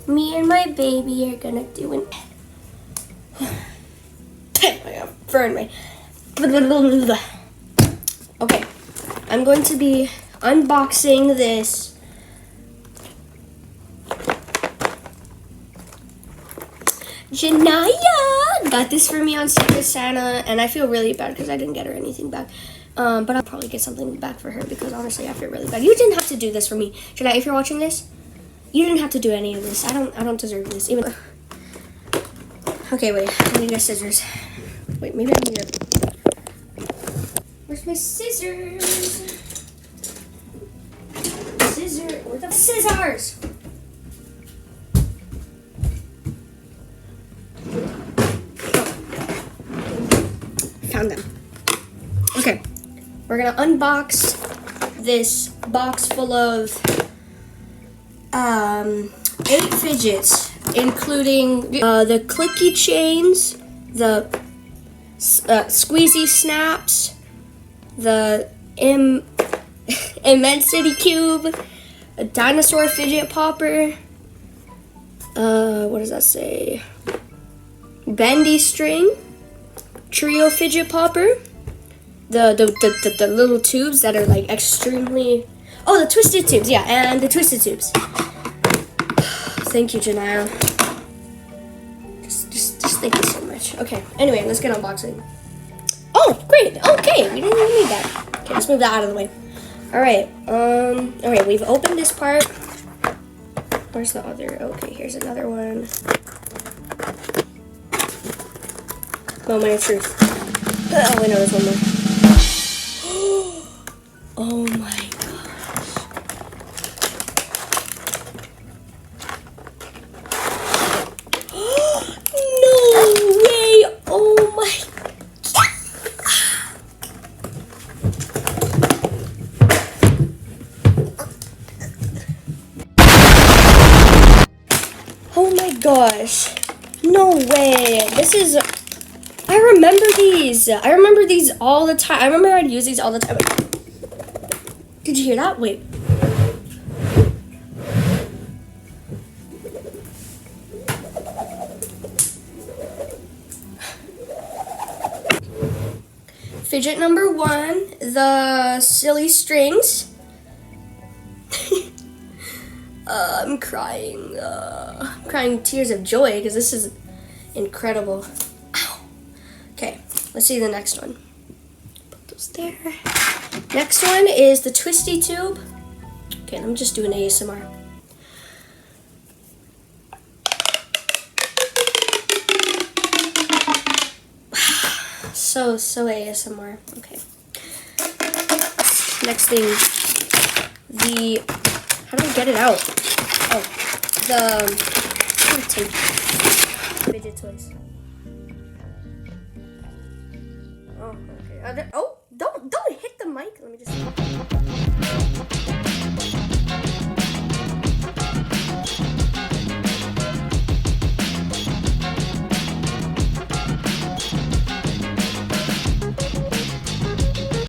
Me and my baby are gonna do an... I got burned my... Okay, I'm going to be unboxing this Janaya got this for me on Secret Santa, and I feel really bad because I didn't get her anything back. But I'll probably get something back for her because honestly I feel really bad. You didn't have to do this for me. Janaya, if you're watching this, you didn't have to do any of this. I don't deserve this. Even okay, wait, I need a scissors. Wait, maybe I need a... Where's my scissors? Where's the scissors? Found them. Okay, we're gonna unbox this box full of 8 fidgets, including the clicky chains, the squeezy snaps, the immensity cube, a dinosaur fidget popper. What does that say? Bendy string, trio fidget popper, the little tubes that are like extremely... Oh, the twisted tubes, yeah, and the twisted tubes. Thank you, Janaya. Just thank you so much. Okay, anyway, let's get unboxing. Oh, great. Okay, we didn't even need that. Okay, let's move that out of the way. Alright, alright, we've opened this part. Where's the other? Okay, here's another one. Moment of truth. Oh, wait, no, there's one more. Oh my gosh. No way! Oh my god! Oh my gosh. No way. This is... I remember these. I remember these all the time. I remember I'd use these all the time. Did you hear that? Wait. Fidget number 1, the silly strings. I'm crying. I'm crying tears of joy because this is incredible. Okay, let's see the next one. Put those there. Next one is the twisty tube. Okay, let me just do an ASMR. So ASMR. Okay. Next thing, how do I get it out? Oh, tape. Fidget toys. Oh, okay. Oh, don't hit the mic. Let me just...